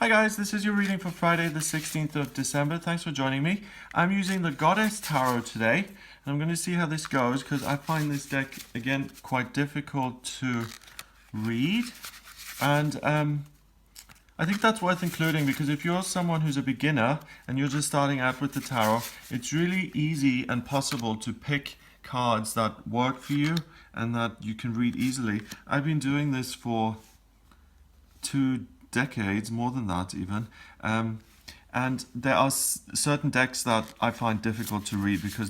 Hi guys, this is your reading for Friday the 16th of December. Thanks for joining me. I'm using the Goddess Tarot today, and I'm going to see how this goes because I find this deck, again, quite difficult to read. And I think that's worth including because if you're someone who's a beginner and you're just starting out with the tarot, it's really easy and possible to pick cards that work for you and that you can read easily. I've been doing this for 2 decades, more than that even, and there are certain decks that I find difficult to read because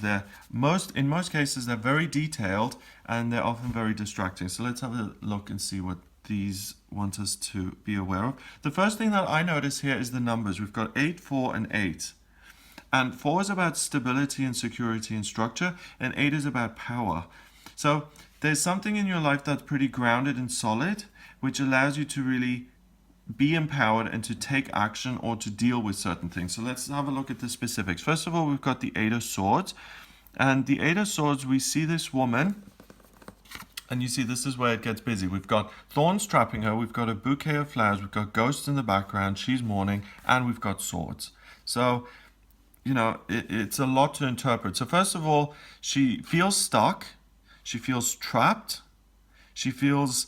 in most cases they're very detailed and they're often very distracting. So let's have a look and see what these want us to be aware of. The first thing that I notice here is the numbers. We've got 8, 4 and 8. And 4 is about stability and security and structure, and 8 is about power. So there's something in your life that's pretty grounded and solid, which allows you to really be empowered and to take action or to deal with certain things. So let's have a look at the specifics. First of all, we've got the 8 of Swords. And the 8 of Swords, we see this woman, and you see this is where it gets busy. We've got thorns trapping her, we've got a bouquet of flowers, we've got ghosts in the background, she's mourning, and we've got swords. So, you know, it's a lot to interpret. So first of all, she feels stuck, she feels trapped, she feels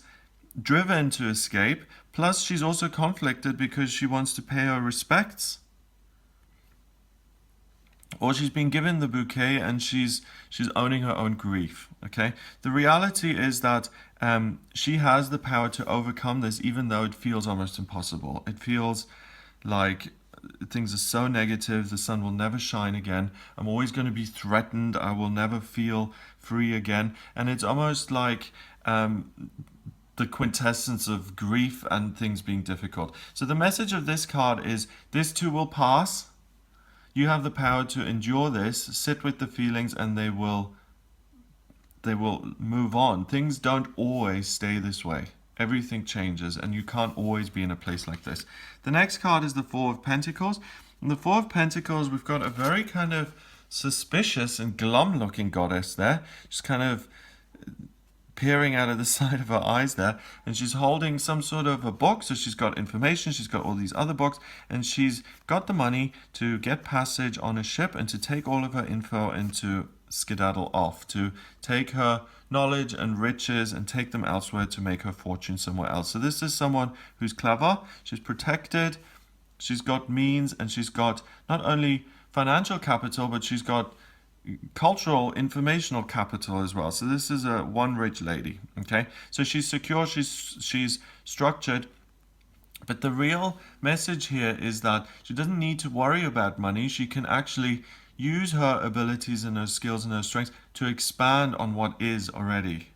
driven to escape, plus she's also conflicted because she wants to pay her respects, or she's been given the bouquet and she's owning her own grief. Okay, the reality is that she has the power to overcome this, even though it feels almost impossible. It feels like things are so negative, the sun will never shine again, I'm always going to be threatened, I will never feel free again, and it's almost like the quintessence of grief and things being difficult. So the message of this card is, this too will pass. You have the power to endure this, sit with the feelings, and they will move on. Things don't always stay this way. Everything changes, and you can't always be in a place like this. The next card is the Four of Pentacles. In the Four of Pentacles, we've got a very kind of suspicious and glum looking goddess there. Just kind of peering out of the side of her eyes there, and she's holding some sort of a box. So she's got information, she's got all these other books, and she's got the money to get passage on a ship and to take all of her info and to skedaddle off, to take her knowledge and riches and take them elsewhere to make her fortune somewhere else. So this is someone who's clever, she's protected, she's got means, and she's got not only financial capital, but she's got cultural, informational capital as well. So this is one rich lady. Okay, so she's secure, she's structured, but the real message here is that she doesn't need to worry about money. She can actually use her abilities and her skills and her strengths to expand on what is already.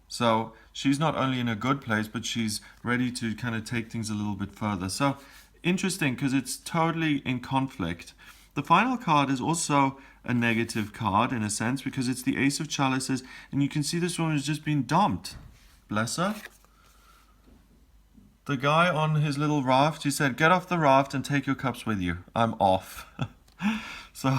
So she's not only in a good place, but she's ready to kind of take things a little bit further. So interesting, because it's totally in conflict. The final card is also a negative card in a sense, because it's the Ace of Chalices, and you can see this woman has just been dumped. Bless her. The guy on his little raft, he said, get off the raft and take your cups with you. I'm off. So,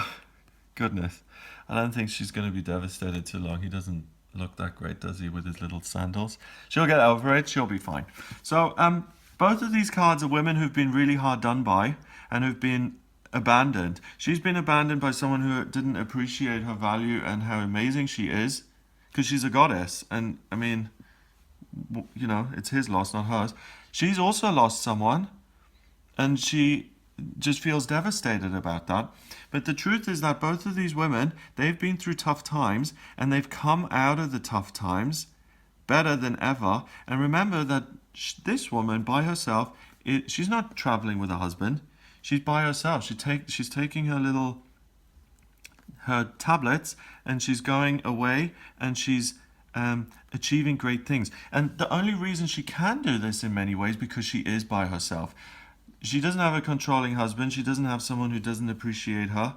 goodness. I don't think she's going to be devastated too long. He doesn't look that great, does he, with his little sandals? She'll get over it. She'll be fine. So, both of these cards are women who've been really hard done by and who've been abandoned. She's been abandoned by someone who didn't appreciate her value and how amazing she is, because she's a goddess. And, I mean, you know, it's his loss, not hers. She's also lost someone, and she just feels devastated about that. But the truth is that both of these women, they've been through tough times, and they've come out of the tough times better than ever. And remember that this woman by herself, she's not traveling with a husband. She's by herself. She's taking her tablets, and she's going away, and she's achieving great things. And the only reason she can do this in many ways because she is by herself. She doesn't have a controlling husband. She doesn't have someone who doesn't appreciate her,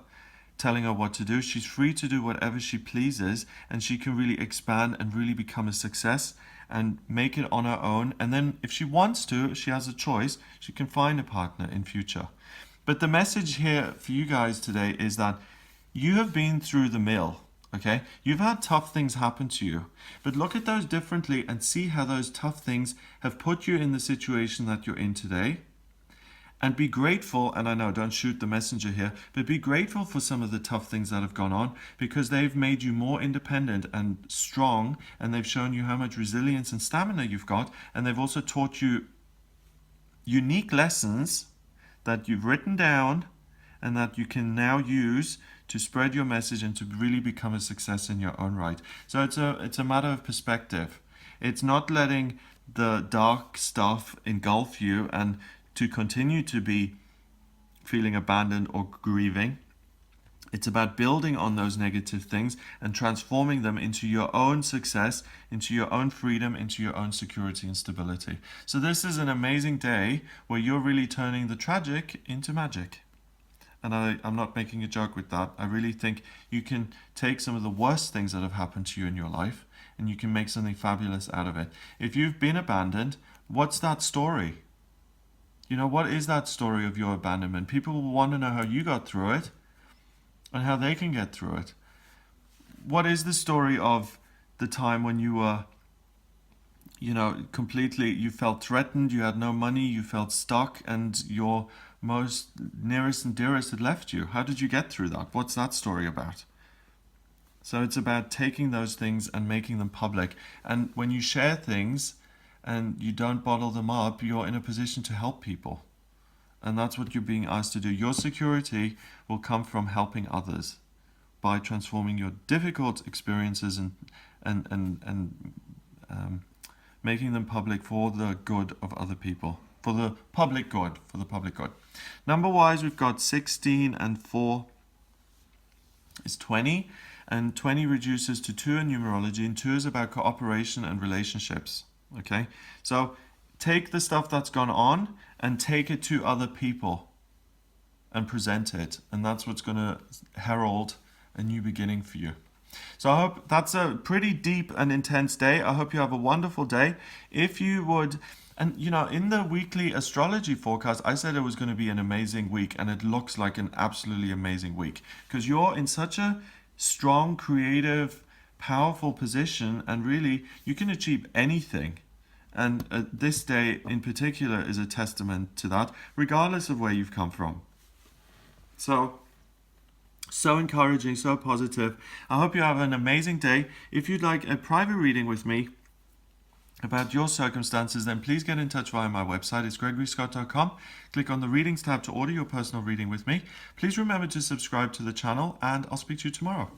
telling her what to do. She's free to do whatever she pleases, and she can really expand and really become a success and make it on her own. And then if she wants to, she has a choice, she can find a partner in future. But the message here for you guys today is that you have been through the mill. Okay, you've had tough things happen to you, but look at those differently and see how those tough things have put you in the situation that you're in today. And be grateful, and I know, don't shoot the messenger here, but be grateful for some of the tough things that have gone on, because they've made you more independent and strong, and they've shown you how much resilience and stamina you've got, and they've also taught you unique lessons that you've written down and that you can now use to spread your message and to really become a success in your own right. So it's a matter of perspective. It's not letting the dark stuff engulf you and to continue to be feeling abandoned or grieving. It's about building on those negative things and transforming them into your own success, into your own freedom, into your own security and stability. So this is an amazing day where you're really turning the tragic into magic. And I'm not making a joke with that. I really think you can take some of the worst things that have happened to you in your life and you can make something fabulous out of it. If you've been abandoned, what's that story? You know, what is that story of your abandonment? People will want to know how you got through it and how they can get through it. What is the story of the time when you were, completely, you felt threatened, you had no money, you felt stuck, and your most nearest and dearest had left you? How did you get through that? What's that story about? So it's about taking those things and making them public. And when you share things and you don't bottle them up, you're in a position to help people. And that's what you're being asked to do. Your security will come from helping others by transforming your difficult experiences and making them public for the good of other people, for the public good, Number-wise, we've got 16 and 4 is 20, and 20 reduces to 2 in numerology, and 2 is about cooperation and relationships. Okay, so take the stuff that's gone on and take it to other people and present it. And that's what's going to herald a new beginning for you. So I hope that's a pretty deep and intense day. I hope you have a wonderful day. If you would, and in the weekly astrology forecast, I said it was going to be an amazing week, and it looks like an absolutely amazing week because you're in such a strong, creative, powerful position, and really you can achieve anything. And this day in particular is a testament to that, regardless of where you've come from. So encouraging, so positive. I hope you have an amazing day. If you'd like a private reading with me about your circumstances, then please get in touch via my website. It's gregoryscott.com. Click on the readings tab to order your personal reading with me. Please remember to subscribe to the channel, and I'll speak to you tomorrow.